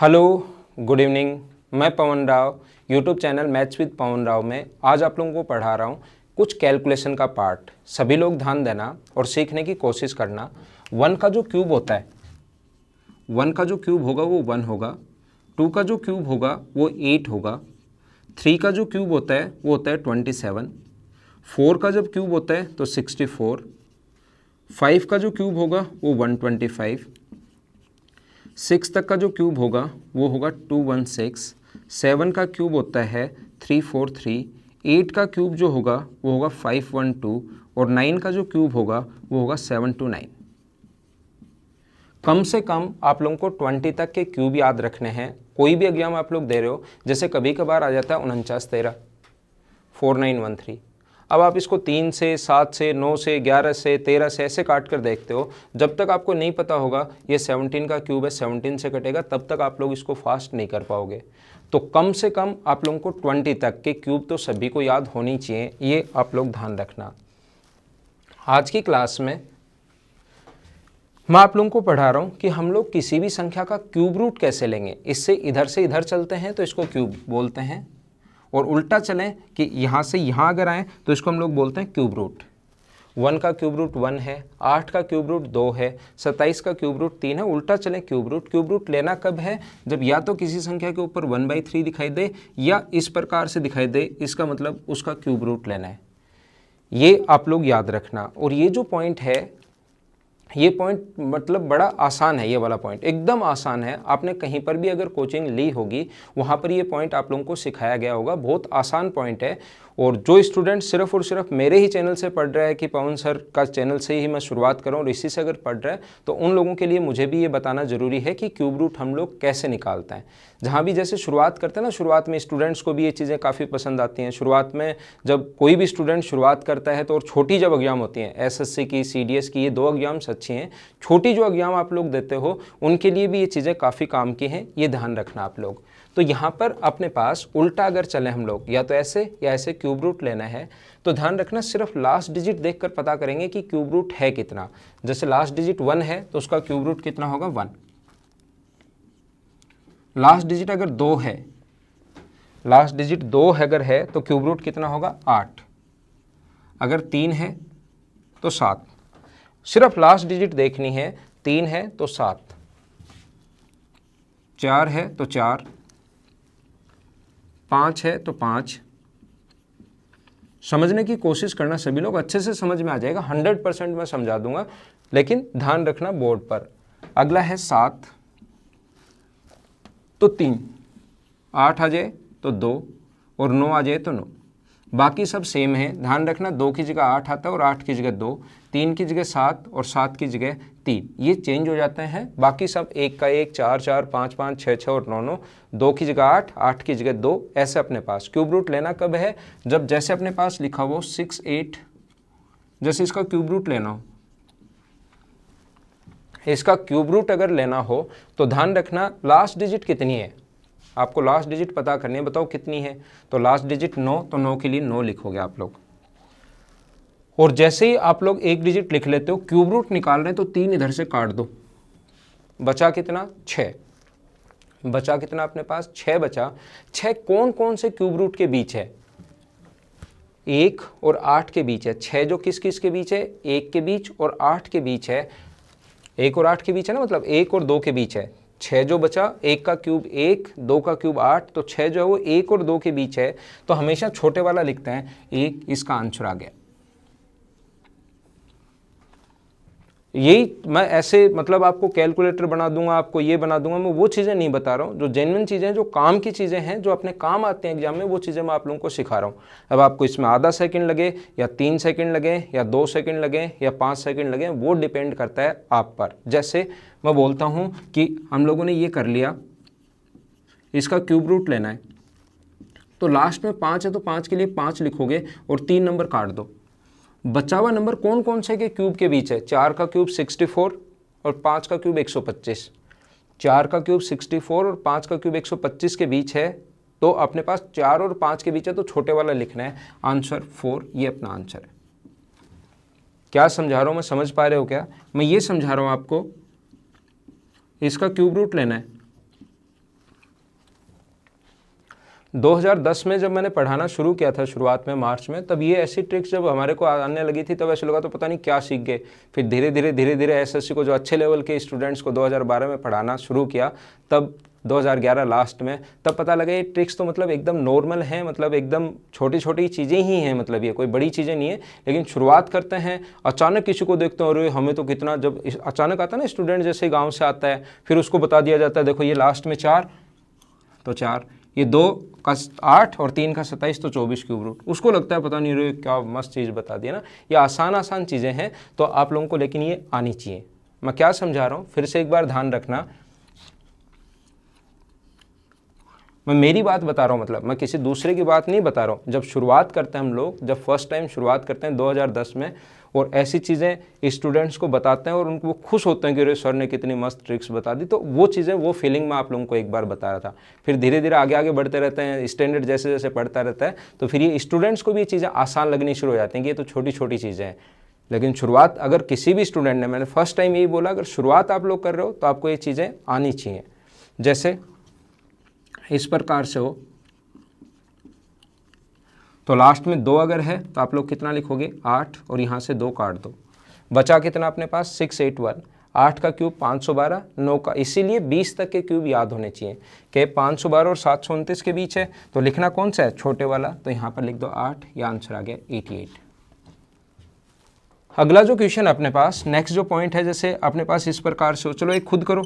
Hello, good evening. मैं Pawan Rao, YouTube channel maths with Pawan Rao में आज आप लोगों को पढ़ा रहा हूँ कुछ कैलकुलेशन का पार्ट। सभी लोग ध्यान देना और सीखने की कोशिश करना। 1 का जो क्यूब होता है, 1 का जो क्यूब होगा वो 1 होगा, 2 का जो क्यूब होगा वो 8 होगा, 3 का जो क्यूब होता है वो होता है 27, 4 का जब क्यूब होता है तो 64, 5 का जो क्यूब होगा वो 125, 6 तक का जो क्यूब होगा वो होगा 216, 7 का क्यूब होता है 343, 8 का क्यूब जो होगा वो होगा 512 और 9 का जो क्यूब होगा वो होगा 729। कम से कम आप लोगों को 20 तक के क्यूब याद रखने हैं। कोई भी एग्जाम आप लोग दे रहे हो, जैसे कभी कभार आ जाता है 49 13 4913। अब आप इसको 3 से 7 से 9 से 11 से 13 से ऐसे काट कर देखते हो। जब तक आपको नहीं पता होगा ये 17 का क्यूब है, 17 से कटेगा, तब तक आप लोग इसको फास्ट नहीं कर पाओगे। तो कम से कम आप लोगों को 20 तक के क्यूब तो सभी को याद होनी चाहिए, ये आप लोग ध्यान रखना। आज की क्लास में मैं आप लोगों को पढ़ा रहा हूँ कि हम लोग किसी भी संख्या का क्यूब रूट कैसे लेंगे। इससे इधर से इधर चलते हैं तो इसको क्यूब बोलते हैं, और उल्टा चलें कि यहाँ से यहाँ अगर आएँ तो इसको हम लोग बोलते हैं क्यूब रूट। 1 का क्यूब रूट 1 है, 8 का क्यूब रूट 2 है, 27 का क्यूब रूट 3 है। उल्टा चलें क्यूब रूट लेना कब है? जब या तो किसी संख्या के ऊपर 1/3 दिखाई दे या इस प्रकार से दिखाई दे, इसका मतलब उसका क्यूब रूट लेना है। ये आप लोग याद रखना। और ये जो पॉइंट है, ये पॉइंट मतलब बड़ा आसान है। ये वाला पॉइंट एकदम आसान है। आपने कहीं पर भी अगर कोचिंग ली होगी, वहाँ पर ये पॉइंट आप लोगों को सिखाया गया होगा। बहुत आसान पॉइंट है। और जो स्टूडेंट सिर्फ और सिर्फ मेरे ही चैनल से पढ़ रहा है कि पवन सर का चैनल से ही मैं शुरुआत करूँ और इसी से अगर पढ़ रहा है, तो उन लोगों के लिए मुझे भी ये बताना ज़रूरी है कि क्यूब रूट हम लोग कैसे निकालते हैं। जहाँ भी जैसे शुरुआत करते हैं ना, शुरुआत में स्टूडेंट्स को भी ये चीज़ें काफ़ी पसंद आती हैं। शुरुआत में जब कोई भी स्टूडेंट शुरुआत करता है तो, और छोटी जब एग्जाम होती हैं, एसएससी की, सीडीएस की, ये 2 एग्जाम्स अच्छी हैं। छोटी जो एग्जाम आप लोग देते हो उनके लिए भी ये चीज़ें काफ़ी काम की हैं, ये ध्यान रखना आप लोग। तो यहाँ पर अपने पास उल्टा अगर चले हम लोग, या तो ऐसे या ऐसे क्यूब रूट लेना है, तो ध्यान रखना सिर्फ लास्ट डिजिट देखकर पता करेंगे कि क्यूब रूट है कितना। जैसे लास्ट डिजिट 1 है तो उसका क्यूब रूट कितना होगा? 1। लास्ट डिजिट अगर 2 है, लास्ट डिजिट 2 अगर है तो क्यूब रूट कितना होगा? 8। अगर 3 है तो 7। सिर्फ लास्ट डिजिट देखनी है। 3 है तो 7, 4 है तो 4, 5 है तो 5। समझने की कोशिश करना सभी लोग, अच्छे से समझ में आ जाएगा। 100% मैं समझा दूंगा, लेकिन ध्यान रखना बोर्ड पर। अगला है 7 तो 3, 8 आ जाए तो 2 और 9 आ जाए तो 9। बाकी सब सेम है। ध्यान रखना 2 की जगह 8 आता है और 8 की जगह 2, 3 की जगह 7 और 7 की जगह 3। ये चेंज हो जाते हैं। बाकी सब 1 का 1, 4 4, 5 5, 6 6 और 9 9, 2 की जगह 8, 8 की जगह 2, ऐसे अपने पास। क्यूब रूट लेना कब है? जब जैसे अपने पास लिखा हो 6 8, जैसे इसका क्यूब रूट लेना हो, इसका क्यूब रूट अगर लेना हो तो ध्यान रखना लास्ट डिजिट कितनी है। आपको लास्ट डिजिट पता करनी है, बताओ कितनी है? तो लास्ट डिजिट 9, तो 9 के लिए 9 लिखोगे आप लोग। और जैसे ही आप लोग एक डिजिट लिख लेते हो, क्यूब रूट निकाल रहे हैं, तो 3 इधर से काट दो। बचा कितना? 6। बचा कितना अपने पास? 6 बचा। 6 कौन कौन से क्यूब रूट के बीच है? 1 और 8 के बीच है। 6 जो किस किस के बीच है? 1 के बीच और 8 के बीच है। 1 और 8 के बीच है ना, मतलब 1 और 2 के बीच है। 6 जो बचा, 1 का क्यूब 1, 2 का क्यूब 8, तो 6 जो है वो 1 और 2 के बीच है। तो हमेशा छोटे वाला लिखते हैं 1, इसका आंसर आ गया। यही मैं ऐसे मतलब आपको कैलकुलेटर बना दूंगा, आपको ये बना दूंगा, मैं वो चीज़ें नहीं बता रहा हूँ। जो जेन्युइन चीज़ें, जो काम की चीज़ें हैं, जो अपने काम आते हैं एग्जाम में, वो चीज़ें मैं आप लोगों को सिखा रहा हूँ। अब आपको इसमें आधा सेकंड लगे या 3 सेकंड लगे या 2 सेकंड लगे या 5 सेकंड लगे, वो डिपेंड करता है आप पर। जैसे मैं बोलता हूँ कि हम लोगों ने ये कर लिया, इसका क्यूब रूट लेना है, तो लास्ट में 5 है तो 5 के लिए 5 लिखोगे और 3 नंबर काट दो। बचा हुआ नंबर कौन कौन से के क्यूब के बीच है? 4 का क्यूब 64 और 5 का क्यूब 125। 4 का क्यूब 64 और 5 का क्यूब 125 के बीच है। तो अपने पास 4 और 5 के बीच है, तो छोटे वाला लिखना है। आंसर 4, ये अपना आंसर है। क्या समझा रहा हूँ मैं? समझ पा रहे हो क्या? मैं ये समझा रहा हूँ आपको, इसका क्यूब रूट लेना है, 2010 में जब मैंने पढ़ाना शुरू किया था शुरुआत में मार्च में, तब ये ऐसी ट्रिक्स जब हमारे को आने लगी थी तब ऐसे लगा तो पता नहीं क्या सीख गए। फिर धीरे धीरे एसएससी को जो अच्छे लेवल के स्टूडेंट्स को 2012 में पढ़ाना शुरू किया, तब 2011 लास्ट में, तब पता लगा ये ट्रिक्स तो मतलब एकदम नॉर्मल हैं, मतलब एकदम छोटी छोटी चीज़ें ही हैं, मतलब ये कोई बड़ी चीज़ें नहीं है। लेकिन शुरुआत करते हैं, अचानक किसी को देखते हैं, अरे हमें तो कितना, जब अचानक आता है ना स्टूडेंट जैसे गाँव से आता है, फिर उसको बता दिया जाता है देखो ये लास्ट में 4 तो 4, ये 2 का 8 और 3 का 27 तो 24 क्यूब रूट। उसको लगता है पता नहीं रे क्या मस्त चीज़ बता दिया ना। ये आसान चीज़ें हैं तो आप लोगों को, लेकिन ये आनी चाहिए। मैं क्या समझा रहा हूँ फिर से एक बार ध्यान रखना, मैं मेरी बात बता रहा हूँ, मतलब मैं किसी दूसरे की बात नहीं बता रहा हूँ। जब शुरुआत करते हैं हम लोग, जब फर्स्ट टाइम शुरुआत करते हैं 2010 में, और ऐसी चीज़ें स्टूडेंट्स को बताते हैं और उनको खुश होते हैं कि अरे सर ने कितनी मस्त ट्रिक्स बता दी, तो वो चीज़ें, वो फीलिंग मैं आप लोगों को एक बार बता रहा था। फिर धीरे धीरे आगे बढ़ते रहते हैं, स्टैंडर्ड जैसे जैसे पढ़ता रहता है, तो फिर ये स्टूडेंट्स को भी ये चीज़ें आसान लगनी शुरू हो जाती हैं कि ये तो छोटी छोटी चीज़ें हैं। लेकिन शुरुआत अगर किसी भी स्टूडेंट ने, मैंने फर्स्ट टाइम यही बोला, अगर शुरुआत आप लोग कर रहे हो तो आपको ये चीज़ें आनी चाहिए। जैसे इस प्रकार से हो तो लास्ट में 2 अगर है तो आप लोग कितना लिखोगे 8, और यहाँ से 2 काट दो, बचा कितना अपने पास 681। 8 का क्यूब 512, 9 का, इसीलिए 20 तक के क्यूब याद होने चाहिए कि 512 और 729 के बीच है, तो लिखना कौन सा है छोटे वाला, तो यहाँ पर लिख दो 8, या आंसर आ गया 88। अगला जो क्वेश्चन अपने पास नेक्स्ट जो पॉइंट है, जैसे अपने पास इस प्रकार से हो, चलो एक खुद करो,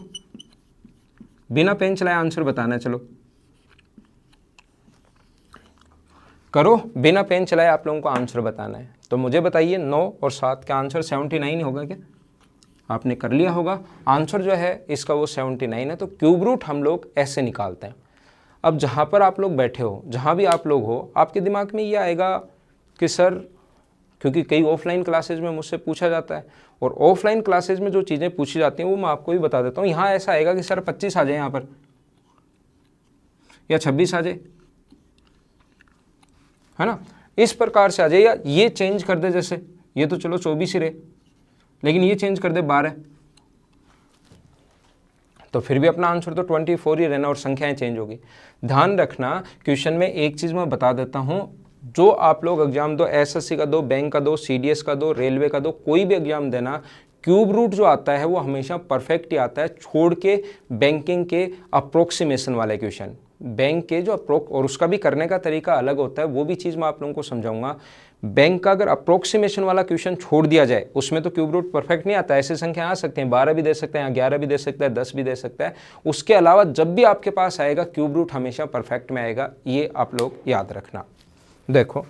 बिना पेन चलाए आंसर बताना है, चलो करो, बिना पेन चलाए आप लोगों को आंसर बताना है। तो मुझे बताइए 9 और 7 का आंसर 79 होगा क्या? आपने कर लिया होगा, आंसर जो है इसका वो 79 है। तो क्यूब रूट हम लोग ऐसे निकालते हैं। अब जहाँ पर आप लोग बैठे हो, जहाँ भी आप लोग हो, आपके दिमाग में ये आएगा कि सर, क्योंकि कई ऑफलाइन क्लासेज में मुझसे पूछा जाता है, और ऑफलाइन क्लासेज में जो चीज़ें पूछी जाती हैं वो मैं आपको भी बता देता हूँ। यहाँ ऐसा आएगा कि सर 25 आ जाए यहाँ पर, या 26 आ जाए, है ना, इस प्रकार से आ जाए, या ये चेंज कर दे, जैसे ये तो चलो 24 ही रहे, लेकिन ये चेंज कर दे 12, तो फिर भी अपना आंसर तो 24 ही रहना, और संख्याएं चेंज होगी। ध्यान रखना, क्वेश्चन में एक चीज़ मैं बता देता हूँ, जो आप लोग एग्जाम दो, एसएससी का दो, बैंक का दो, सीडीएस का दो, रेलवे का दो, कोई भी एग्जाम देना, क्यूब रूट जो आता है वो हमेशा परफेक्ट ही आता है, छोड़ के बैंकिंग के अप्रोक्सीमेशन वाले क्वेश्चन। बैंक के जो और उसका भी करने का तरीका अलग होता है, वो भी चीज़ मैं आप लोगों को समझाऊंगा। बैंक का अगर अप्रोक्सीमेशन वाला क्वेश्चन छोड़ दिया जाए, उसमें तो क्यूब रूट परफेक्ट नहीं आता। ऐसी संख्या आ सकते हैं, 12 भी दे सकते हैं, 11 भी दे सकता है, 10 भी दे सकता है। उसके अलावा जब भी आपके पास आएगा क्यूब रूट हमेशा परफेक्ट में आएगा, ये आप लोग याद रखना। देखो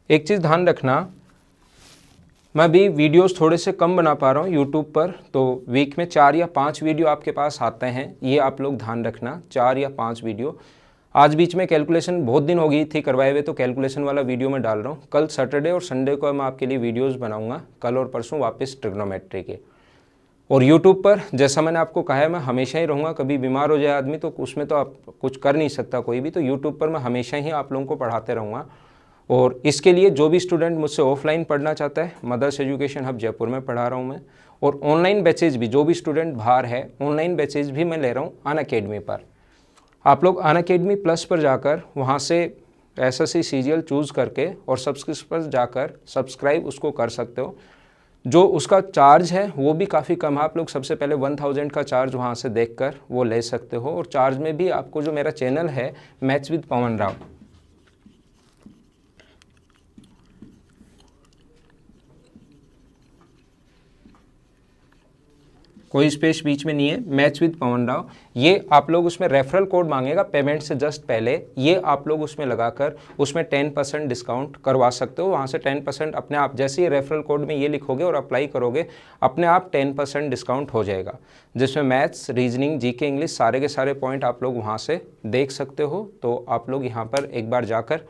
एक चीज़ ध्यान रखना, मैं भी वीडियोस थोड़े से कम बना पा रहा हूँ यूट्यूब पर, तो वीक में 4 या 5 वीडियो आपके पास आते हैं, ये आप लोग ध्यान रखना, 4 या 5 वीडियो। आज बीच में कैलकुलेशन बहुत दिन हो गई थी करवाए हुए, तो कैलकुलेशन वाला वीडियो मैं डाल रहा हूँ। कल सैटरडे और संडे को मैं आपके लिए वीडियोस बनाऊंगा, कल और परसों वापस ट्रिग्नोमेट्री के। और यूट्यूब पर जैसा मैंने आपको कहा है, मैं हमेशा ही रहूँगा। कभी बीमार हो जाए आदमी तो उसमें तो आप कुछ कर नहीं सकता कोई भी, तो यूट्यूब पर मैं हमेशा ही आप लोगों को पढ़ाते रहूँगा। और इसके लिए जो भी स्टूडेंट मुझसे ऑफलाइन पढ़ना चाहता है, मदर्स एजुकेशन हब जयपुर में पढ़ा रहा हूँ मैं, और ऑनलाइन बैचेज भी, जो भी स्टूडेंट बाहर है, ऑनलाइन बैचेज भी मैं ले रहा हूँ अनअकैडमी पर। आप लोग अनअकैडमी प्लस पर जाकर वहाँ से एसएससी सीजीएल चूज़ करके और सब्सक्रिप्शन पर जाकर सब्सक्राइब उसको कर सकते हो। जो उसका चार्ज है वो भी काफ़ी कम है, आप लोग सबसे पहले 1000 का चार्ज वहाँ से देखकर वो ले सकते हो। और चार्ज में भी आपको जो मेरा चैनल है मैथ्स विद पवन राव, कोई स्पेस बीच में नहीं है, मैथ्स विद पवन राव, ये आप लोग उसमें रेफरल कोड मांगेगा पेमेंट से जस्ट पहले, ये आप लोग उसमें लगाकर उसमें 10% डिस्काउंट करवा सकते हो। वहाँ से 10% अपने आप, जैसे ही रेफरल कोड में ये लिखोगे और अप्लाई करोगे, अपने आप 10% डिस्काउंट हो जाएगा, जिसमें मैथ्स, रीजनिंग, जीके, इंग्लिश सारे के सारे पॉइंट आप लोग वहाँ से देख सकते हो। तो आप लोग यहाँ पर एक बार जाकर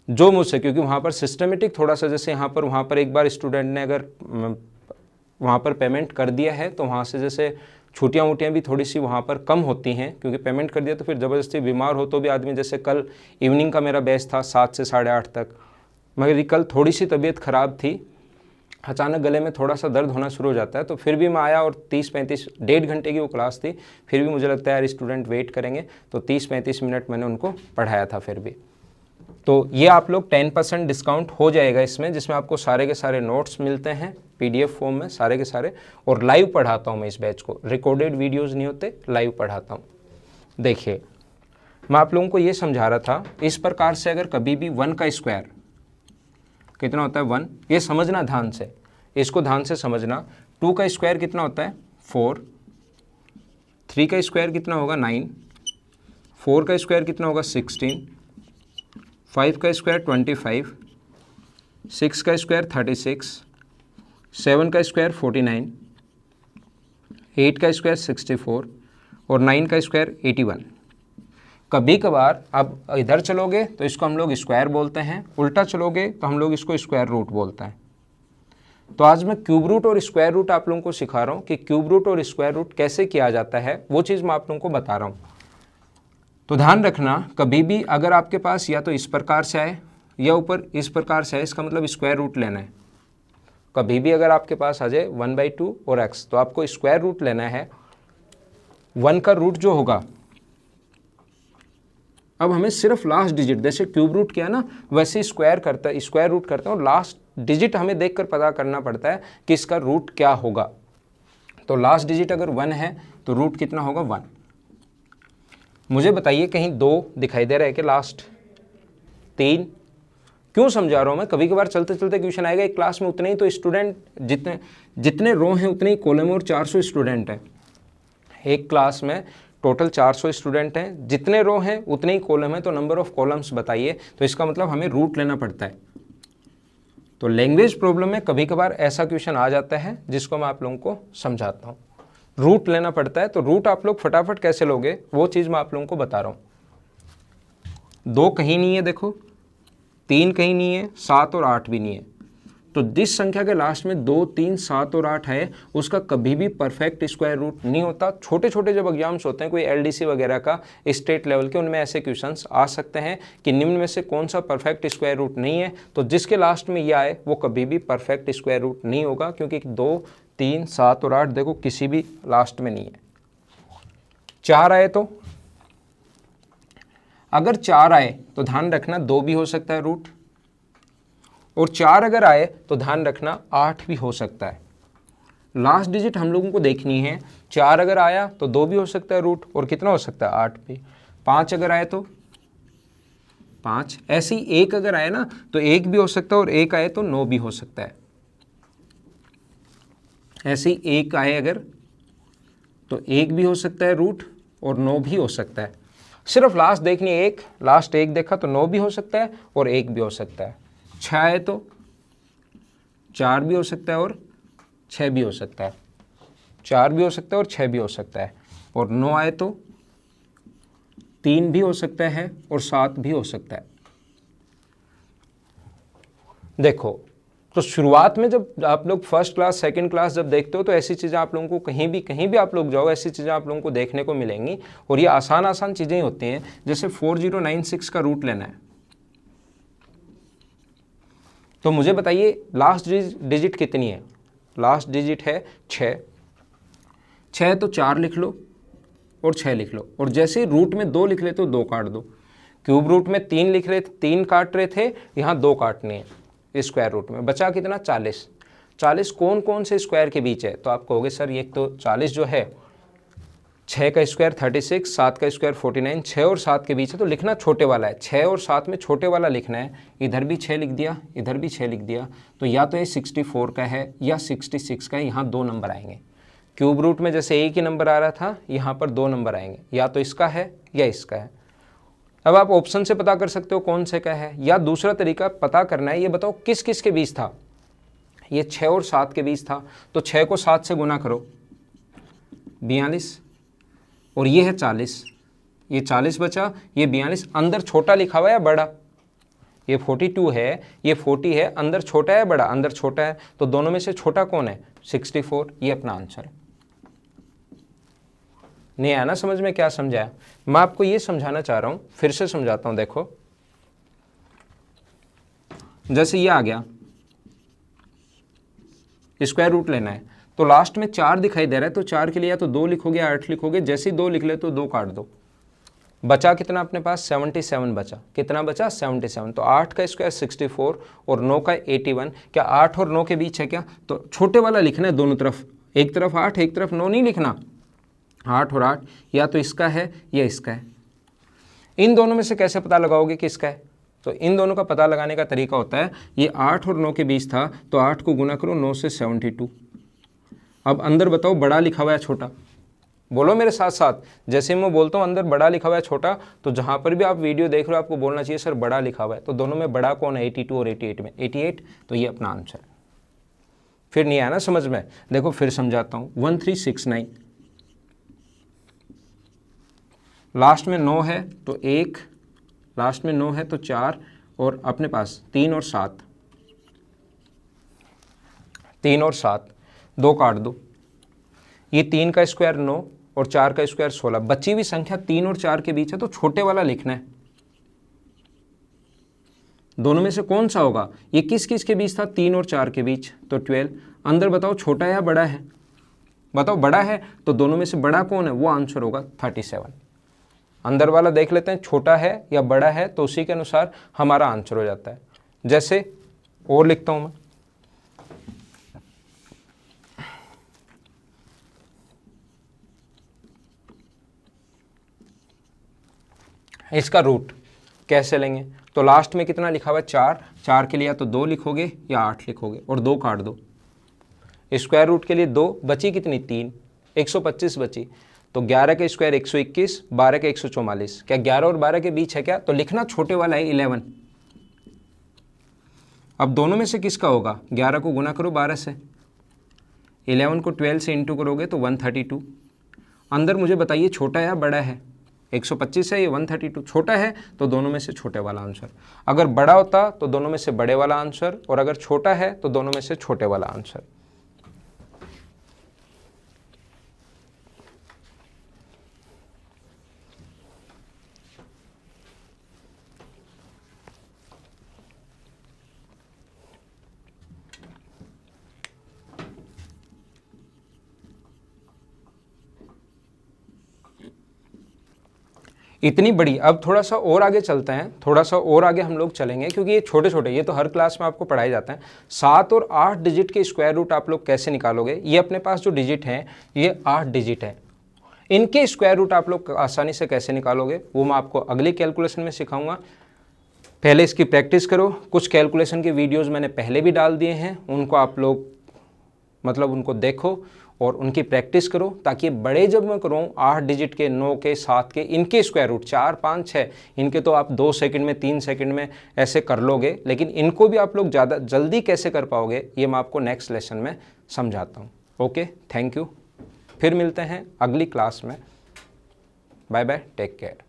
जो मुझसे, क्योंकि वहाँ पर सिस्टमेटिक थोड़ा सा, जैसे यहाँ पर एक बार स्टूडेंट ने अगर वहाँ पर पेमेंट कर दिया है तो वहाँ से जैसे छुट्टियाँ वुट्टियाँ भी थोड़ी सी वहाँ पर कम होती हैं, क्योंकि पेमेंट कर दिया तो फिर ज़बरदस्ती बीमार हो तो भी आदमी, जैसे कल इवनिंग का मेरा बैच था 7 से 8:30 तक, मेरी कल थोड़ी सी तबीयत ख़राब थी, अचानक गले में थोड़ा सा दर्द होना शुरू हो जाता है, तो फिर भी मैं आया और 30-35 डेढ़ घंटे की वो क्लास थी, फिर भी मुझे लगता है यार स्टूडेंट वेट करेंगे, तो 30-35 मिनट मैंने उनको पढ़ाया था फिर भी। तो ये आप लोग 10% डिस्काउंट हो जाएगा इसमें, जिसमें आपको सारे के सारे नोट्स मिलते हैं PDF फॉर्म में सारे के सारे, और लाइव पढ़ाता हूँ मैं इस बैच को, रिकॉर्डेड वीडियोज़ नहीं होते, लाइव पढ़ाता हूँ। देखिए मैं आप लोगों को ये समझा रहा था, इस प्रकार से अगर कभी भी 1 का स्क्वायर कितना होता है 1, ये समझना ध्यान से, इसको ध्यान से समझना। 2 का स्क्वायर कितना होता है 4, 3 का स्क्वायर कितना होगा 9, 4 का स्क्वायर कितना होगा 16, 5 का स्क्वायर 25, 6 का स्क्वायर 36, 7 का स्क्वायर 49, 8 का स्क्वायर 64 और 9 का स्क्वायर 81। कभी कभार आप इधर चलोगे तो इसको हम लोग स्क्वायर बोलते हैं, उल्टा चलोगे तो हम लोग इसको स्क्वायर रूट बोलते हैं। तो आज मैं क्यूब रूट और स्क्वायर रूट आप लोगों को सिखा रहा हूँ कि क्यूब रूट और स्क्वायर रूट कैसे किया जाता है, वो चीज़ मैं आप लोगों को बता रहा हूँ। तो ध्यान रखना, कभी भी अगर आपके पास या तो इस प्रकार से आए या ऊपर इस प्रकार से आए, इसका मतलब स्क्वायर रूट लेना है। कभी भी अगर आपके पास आ जाए 1/2 और x, तो आपको स्क्वायर रूट लेना है। 1 का रूट जो होगा, अब हमें सिर्फ लास्ट डिजिट, जैसे क्यूब रूट किया ना वैसे स्क्वायर रूट करता है, और लास्ट डिजिट हमें देखकर पता करना पड़ता है कि इसका रूट क्या होगा। तो लास्ट डिजिट अगर 1 है तो रूट कितना होगा 1। मुझे बताइए कहीं 2 दिखाई दे रहा है कि लास्ट 3? क्यों समझा रहा हूँ मैं, कभी कभार चलते चलते क्वेश्चन आएगा, एक क्लास में उतने ही तो स्टूडेंट, जितने रो हैं उतने ही कॉलम, और 400 स्टूडेंट हैं एक क्लास में, टोटल 400 स्टूडेंट हैं, जितने रो हैं उतने ही कॉलम हैं, तो नंबर ऑफ कॉलम्स बताइए। तो इसका मतलब हमें रूट लेना पड़ता है। तो लैंग्वेज प्रॉब्लम में कभी कभार ऐसा क्वेश्चन आ जाता है जिसको मैं आप लोगों को समझाता हूँ, रूट लेना पड़ता है। तो रूट आप लोग फटाफट कैसे लोगे वो चीज़ मैं आप लोगों को बता रहा हूँ। 2 कहीं नहीं है, देखो 3 कहीं नहीं है, 7 और 8 भी नहीं है। तो जिस संख्या के लास्ट में 2, 3, 7 और 8 है, उसका कभी भी परफेक्ट स्क्वायर रूट नहीं होता। छोटे छोटे जब एग्जाम्स होते हैं कोई LDC वगैरह का स्टेट लेवल के, उनमें ऐसे क्वेश्चंस आ सकते हैं कि निम्न में से कौन सा परफेक्ट स्क्वायर रूट नहीं है। तो जिसके लास्ट में ये आए वो कभी भी परफेक्ट स्क्वायर रूट नहीं होगा, क्योंकि 2, 3, 7 और 8 देखो किसी भी लास्ट में नहीं है। 4 आए तो, अगर 4 आए तो ध्यान रखना 2 भी हो सकता है रूट, और 4 अगर आए तो ध्यान रखना 8 भी हो सकता है। लास्ट डिजिट हम लोगों को देखनी है। 4 अगर आया तो 2 भी हो सकता है रूट, और कितना हो सकता है 8 भी। 5 अगर आए तो 5, ऐसे ही 1 अगर आए ना तो 1 भी हो सकता है, और 1 आए तो 9 भी हो सकता है। ऐसे ही 1 आए अगर तो 1 भी हो सकता है रूट, और 9 भी हो सकता है। सिर्फ लास्ट देखनी है, लास्ट 1 देखा तो 9 भी हो सकता है और 1 भी हो सकता है। 6 आए तो 4 भी हो सकता है और 6 भी हो सकता है। 4 भी हो सकता है और 6 भी हो सकता है। और 9 आए तो 3 भी हो सकता है और 7 भी हो सकता है। देखो, तो शुरुआत में जब आप लोग फर्स्ट क्लास सेकंड क्लास जब देखते हो तो ऐसी चीज़ें आप लोगों को कहीं भी आप लोग जाओ ऐसी चीज़ें आप लोगों को देखने को मिलेंगी, और ये आसान चीज़ें ही होती हैं। जैसे 4096 का रूट लेना है, तो मुझे बताइए लास्ट डिजिट कितनी है। लास्ट डिजिट है 6। 6 तो 4 लिख लो और 6 लिख लो, और जैसे रूट में 2 लिख लेते हो 2 काट दो। क्यूब रूट में 3 लिख रहे थे, 3 काट रहे थे, यहाँ 2 काटने हैं। स्क्वायर रूट में बचा कितना 40। 40 कौन कौन से स्क्वायर के बीच है, तो आप कहोगे सर ये तो 40 जो है 6 का स्क्वायर 36, 7 का स्क्वायर 49, 6 और 7 के बीच है, तो लिखना छोटे वाला है। 6 और 7 में छोटे वाला लिखना है। इधर भी 6 लिख दिया, इधर भी 6 लिख दिया, तो या तो ये 64 का है या 66 का है। यहाँ 2 नंबर आएंगे। क्यूब रूट में जैसे एक ही नंबर आ रहा था, यहाँ पर 2 नंबर आएंगे, या तो इसका है या इसका है। अब आप ऑप्शन से पता कर सकते हो कौन से का है, या दूसरा तरीका पता करना है, ये बताओ किस किस के बीच था। ये 6 और 7 के बीच था, तो 6 को 7 से गुना करो 42, और ये है 40। ये 40 बचा, ये 42। अंदर छोटा लिखा हुआ है या बड़ा, ये 42 है, ये 40 है, अंदर छोटा है बड़ा, अंदर छोटा है, तो दोनों में से छोटा कौन है 64। ये अपना आंसर है। नहीं आया ना समझ में, क्या समझाया मैं आपको, ये समझाना चाह रहा हूं, फिर से समझाता हूं। देखो जैसे ये आ गया, स्क्वायर रूट लेना है, तो लास्ट में 4 दिखाई दे रहा है, तो 4 के लिए या तो 2 लिखोगे या 8 लिखोगे। जैसे ही 2 लिख ले तो 2 काट दो, बचा कितना अपने पास 77 बचा। कितना बचा 77। तो 8 का स्क्वायर 64 और 9 का 81। क्या 8 और 9 के बीच है क्या? तो छोटे वाला लिखना है दोनों तरफ, एक तरफ 8 एक तरफ 9 नहीं लिखना। 8 और 8 या तो इसका है या इसका है। इन दोनों में से कैसे पता लगाओगे कि इसका है? तो इन दोनों का पता लगाने का तरीका होता है, ये 8 और 9 के बीच था तो 8 को गुना करो 9 से 72। अब अंदर बताओ बड़ा लिखा हुआ है छोटा? बोलो मेरे साथ साथ, जैसे मैं बोलता हूँ अंदर बड़ा लिखा हुआ है छोटा, तो जहाँ पर भी आप वीडियो देख रहे हो आपको बोलना चाहिए सर बड़ा लिखा हुआ है। तो दोनों में बड़ा कौन है? 82 और 88 में 88, तो ये अपना आंसर है। फिर नहीं आया ना समझ में? देखो फिर समझाता हूँ। 1369, लास्ट में 9 है तो 1, लास्ट में 9 है तो 4, और अपने पास 3 और 7, 3 और 7, 2 काट दो। ये 3 का स्क्वायर 9 और 4 का स्क्वायर 16। बची हुई संख्या 3 और 4 के बीच है तो छोटे वाला लिखना है। दोनों में से कौन सा होगा? ये किस किस के बीच था? 3 और 4 के बीच, तो 12। अंदर बताओ छोटा है या बड़ा है? बताओ बड़ा है, तो दोनों में से बड़ा कौन है? वो आंसर होगा 37। अंदर वाला देख लेते हैं छोटा है या बड़ा है, तो उसी के अनुसार हमारा आंसर हो जाता है। जैसे और लिखता हूं मैं, इसका रूट कैसे लेंगे? तो लास्ट में कितना लिखा हुआ है? 4। 4 के लिए या तो 2 लिखोगे या 8 लिखोगे, और 2 काट दो। स्क्वायर रूट के लिए 2, बची कितनी? 3, 125 बची। तो 11 का स्क्वायर 121, 12 का 144। क्या 11 और 12 के बीच है क्या? तो लिखना छोटे वाला है 11। अब दोनों में से किसका होगा? 11 को गुना करो 12 से, 11 को 12 से इंटू करोगे तो 132। अंदर मुझे बताइए छोटा है या बड़ा है? 125 है, ये 132। छोटा है तो दोनों में से छोटे वाला आंसर। अगर बड़ा होता तो दोनों में से बड़े वाला आंसर, और अगर छोटा है तो दोनों में से छोटे वाला आंसर। इतनी बड़ी। अब थोड़ा सा और आगे चलते हैं, थोड़ा सा और आगे हम लोग चलेंगे, क्योंकि ये छोटे छोटे, ये तो हर क्लास में आपको पढ़ाए जाते हैं। 7 और 8 डिजिट के स्क्वायर रूट आप लोग कैसे निकालोगे? ये अपने पास जो डिजिट हैं ये 8 डिजिट है, इनके स्क्वायर रूट आप लोग आसानी से कैसे निकालोगे वो मैं आपको अगले कैलकुलेशन में सिखाऊंगा। पहले इसकी प्रैक्टिस करो। कुछ कैलकुलेशन के वीडियोज़ मैंने पहले भी डाल दिए हैं, उनको आप लोग मतलब उनको देखो और उनकी प्रैक्टिस करो, ताकि बड़े जब मैं करूँ 8 डिजिट के, 9 के, 7 के, इनके स्क्वायर रूट 4, 5, 6, इनके तो आप 2 सेकंड में, 3 सेकंड में ऐसे कर लोगे, लेकिन इनको भी आप लोग ज़्यादा जल्दी कैसे कर पाओगे ये मैं आपको नेक्स्ट लेसन में समझाता हूँ। Okay, thank you. फिर मिलते हैं अगली क्लास में। Bye bye, take care.